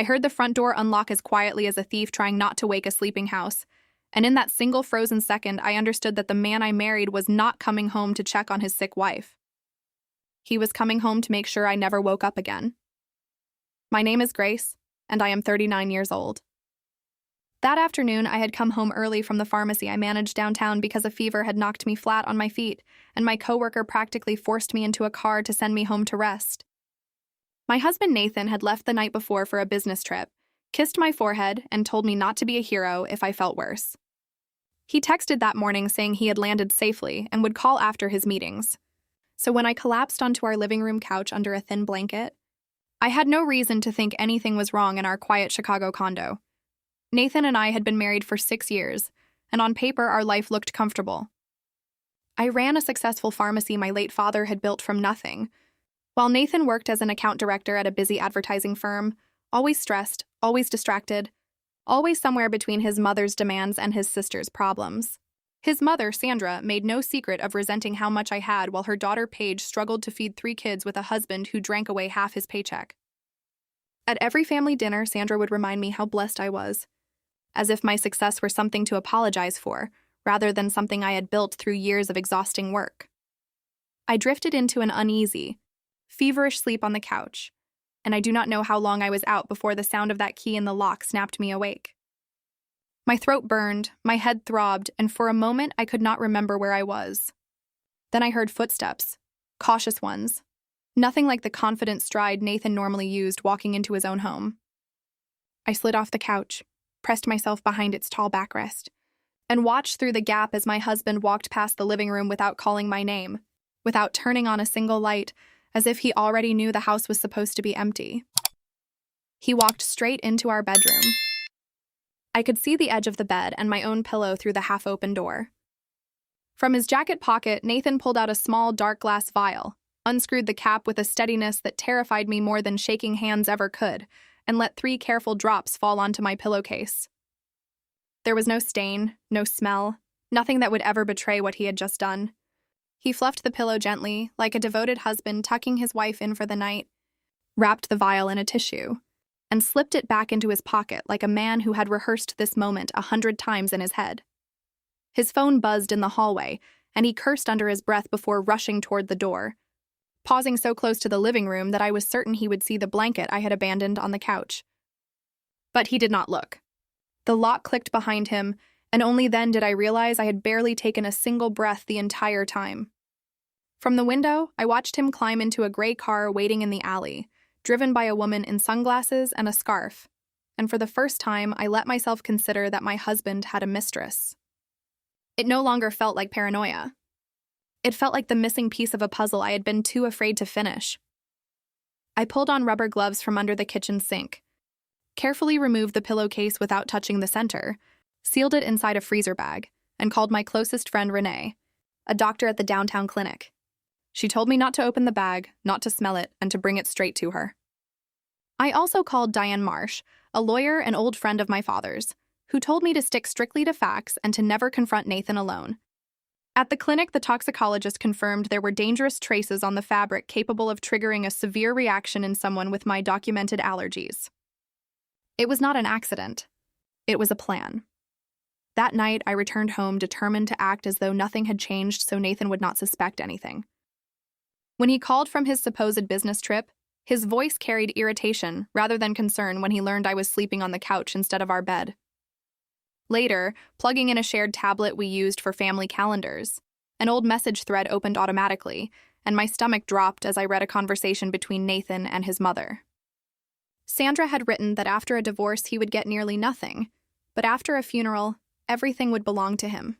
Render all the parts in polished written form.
I heard the front door unlock as quietly as a thief trying not to wake a sleeping house. And in that single frozen second, I understood that the man I married was not coming home to check on his sick wife. He was coming home to make sure I never woke up again. My name is Grace, and I am 39 years old. That afternoon, I had come home early from the pharmacy I managed downtown because a fever had knocked me flat on my feet, and my coworker practically forced me into a car to send me home to rest. My husband Nathan had left the night before for a business trip, kissed my forehead, and told me not to be a hero if I felt worse. He texted that morning saying he had landed safely and would call after his meetings. So when I collapsed onto our living room couch under a thin blanket, I had no reason to think anything was wrong in our quiet Chicago condo. Nathan and I had been married for 6 years, and on paper our life looked comfortable. I ran a successful pharmacy my late father had built from nothing, while Nathan worked as an account director at a busy advertising firm, always stressed, always distracted, always somewhere between his mother's demands and his sister's problems. His mother, Sandra, made no secret of resenting how much I had while her daughter Paige struggled to feed 3 kids with a husband who drank away half his paycheck. At every family dinner, Sandra would remind me how blessed I was, as if my success were something to apologize for, rather than something I had built through years of exhausting work. I drifted into an uneasy, feverish sleep on the couch, and I do not know how long I was out before the sound of that key in the lock snapped me awake. My throat burned, my head throbbed, and for a moment I could not remember where I was. Then I heard footsteps, cautious ones, nothing like the confident stride Nathan normally used walking into his own home. I slid off the couch, pressed myself behind its tall backrest, and watched through the gap as my husband walked past the living room without calling my name, without turning on a single light, as if he already knew the house was supposed to be empty. He walked straight into our bedroom. I could see the edge of the bed and my own pillow through the half-open door. From his jacket pocket, Nathan pulled out a small dark glass vial, unscrewed the cap with a steadiness that terrified me more than shaking hands ever could, and let 3 careful drops fall onto my pillowcase. There was no stain, no smell, nothing that would ever betray what he had just done. He fluffed the pillow gently, like a devoted husband tucking his wife in for the night, wrapped the vial in a tissue, and slipped it back into his pocket like a man who had rehearsed this moment 100 times in his head. His phone buzzed in the hallway, and he cursed under his breath before rushing toward the door, pausing so close to the living room that I was certain he would see the blanket I had abandoned on the couch. But he did not look. The lock clicked behind him, and only then did I realize I had barely taken a single breath the entire time. From the window, I watched him climb into a gray car waiting in the alley, driven by a woman in sunglasses and a scarf, and for the first time, I let myself consider that my husband had a mistress. It no longer felt like paranoia. It felt like the missing piece of a puzzle I had been too afraid to finish. I pulled on rubber gloves from under the kitchen sink, carefully removed the pillowcase without touching the center, sealed it inside a freezer bag, and called my closest friend Renee, a doctor at the downtown clinic. She told me not to open the bag, not to smell it, and to bring it straight to her. I also called Diane Marsh, a lawyer and old friend of my father's, who told me to stick strictly to facts and to never confront Nathan alone. At the clinic, the toxicologist confirmed there were dangerous traces on the fabric capable of triggering a severe reaction in someone with my documented allergies. It was not an accident. It was a plan. That night, I returned home determined to act as though nothing had changed so Nathan would not suspect anything. When he called from his supposed business trip, his voice carried irritation rather than concern when he learned I was sleeping on the couch instead of our bed. Later, plugging in a shared tablet we used for family calendars, an old message thread opened automatically, and my stomach dropped as I read a conversation between Nathan and his mother. Sandra had written that after a divorce he would get nearly nothing, but after a funeral, everything would belong to him.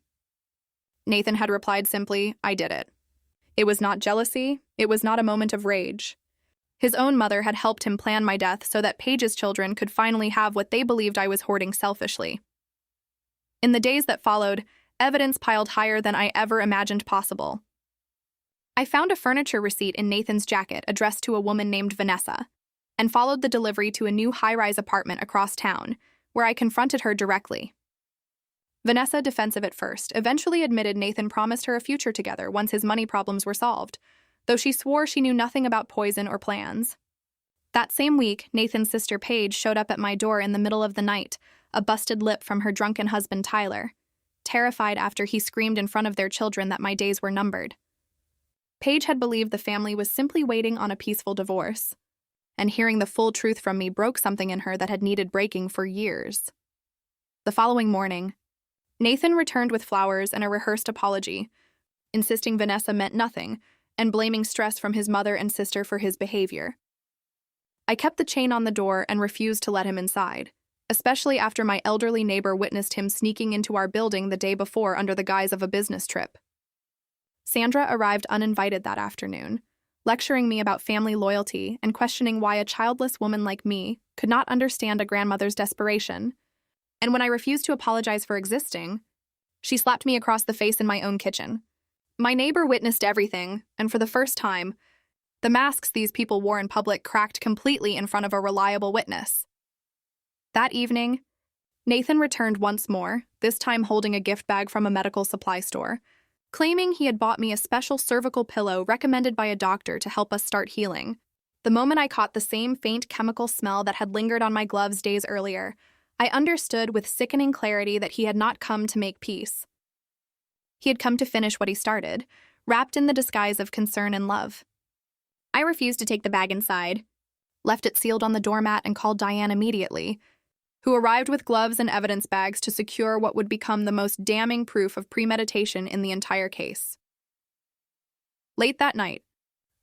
Nathan had replied simply, "I did it." It was not jealousy, it was not a moment of rage. His own mother had helped him plan my death so that Paige's children could finally have what they believed I was hoarding selfishly. In the days that followed, evidence piled higher than I ever imagined possible. I found a furniture receipt in Nathan's jacket addressed to a woman named Vanessa, and followed the delivery to a new high-rise apartment across town, where I confronted her directly. Vanessa, defensive at first, eventually admitted Nathan promised her a future together once his money problems were solved, though she swore she knew nothing about poison or plans. That same week, Nathan's sister Paige showed up at my door in the middle of the night, a busted lip from her drunken husband Tyler, terrified after he screamed in front of their children that my days were numbered. Paige had believed the family was simply waiting on a peaceful divorce, and hearing the full truth from me broke something in her that had needed breaking for years. The following morning, Nathan returned with flowers and a rehearsed apology, insisting Vanessa meant nothing and blaming stress from his mother and sister for his behavior. I kept the chain on the door and refused to let him inside, especially after my elderly neighbor witnessed him sneaking into our building the day before under the guise of a business trip. Sandra arrived uninvited that afternoon, lecturing me about family loyalty and questioning why a childless woman like me could not understand a grandmother's desperation. And when I refused to apologize for existing, she slapped me across the face in my own kitchen. My neighbor witnessed everything, and for the first time, the masks these people wore in public cracked completely in front of a reliable witness. That evening, Nathan returned once more, this time holding a gift bag from a medical supply store, claiming he had bought me a special cervical pillow recommended by a doctor to help us start healing. The moment I caught the same faint chemical smell that had lingered on my gloves days earlier, I understood with sickening clarity that he had not come to make peace. He had come to finish what he started, wrapped in the disguise of concern and love. I refused to take the bag inside, left it sealed on the doormat, and called Diane immediately, who arrived with gloves and evidence bags to secure what would become the most damning proof of premeditation in the entire case. Late that night,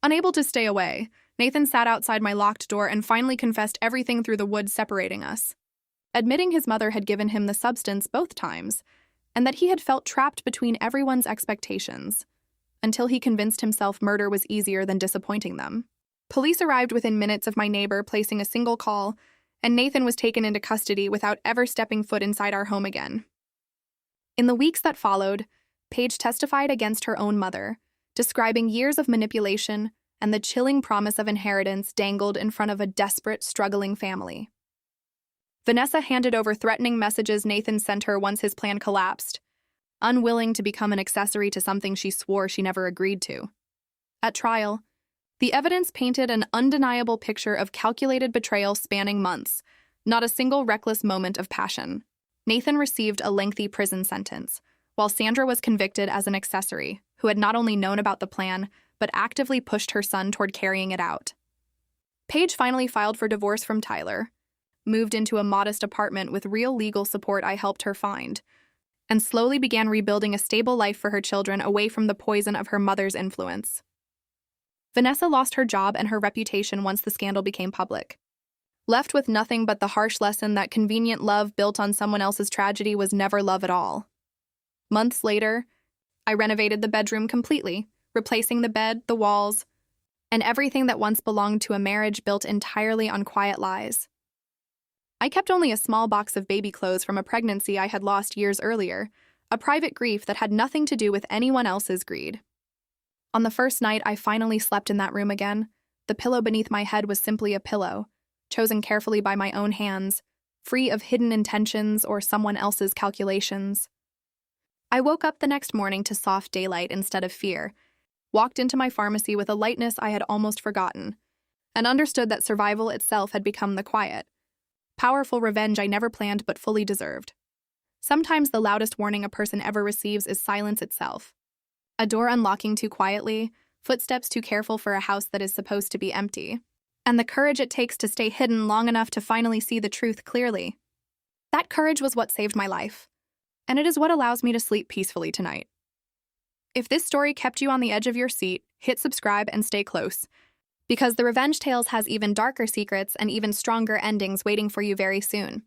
unable to stay away, Nathan sat outside my locked door and finally confessed everything through the wood separating us, admitting his mother had given him the substance both times, and that he had felt trapped between everyone's expectations, until he convinced himself murder was easier than disappointing them. Police arrived within minutes of my neighbor placing a single call, and Nathan was taken into custody without ever stepping foot inside our home again. In the weeks that followed, Paige testified against her own mother, describing years of manipulation and the chilling promise of inheritance dangled in front of a desperate, struggling family. Vanessa handed over threatening messages Nathan sent her once his plan collapsed, unwilling to become an accessory to something she swore she never agreed to. At trial, the evidence painted an undeniable picture of calculated betrayal spanning months, not a single reckless moment of passion. Nathan received a lengthy prison sentence, while Sandra was convicted as an accessory who had not only known about the plan, but actively pushed her son toward carrying it out. Paige finally filed for divorce from Tyler, moved into a modest apartment with real legal support I helped her find, and slowly began rebuilding a stable life for her children away from the poison of her mother's influence. Vanessa lost her job and her reputation once the scandal became public. Left with nothing but the harsh lesson that convenient love built on someone else's tragedy was never love at all. Months later, I renovated the bedroom completely, replacing the bed, the walls, and everything that once belonged to a marriage built entirely on quiet lies. I kept only a small box of baby clothes from a pregnancy I had lost years earlier, a private grief that had nothing to do with anyone else's greed. On the first night I finally slept in that room again, the pillow beneath my head was simply a pillow, chosen carefully by my own hands, free of hidden intentions or someone else's calculations. I woke up the next morning to soft daylight instead of fear, walked into my pharmacy with a lightness I had almost forgotten, and understood that survival itself had become the quiet, powerful revenge I never planned but fully deserved. Sometimes the loudest warning a person ever receives is silence itself. A door unlocking too quietly, footsteps too careful for a house that is supposed to be empty, and the courage it takes to stay hidden long enough to finally see the truth clearly. That courage was what saved my life, and it is what allows me to sleep peacefully tonight. If this story kept you on the edge of your seat, hit subscribe and stay close, because The Revenge Tales has even darker secrets and even stronger endings waiting for you very soon.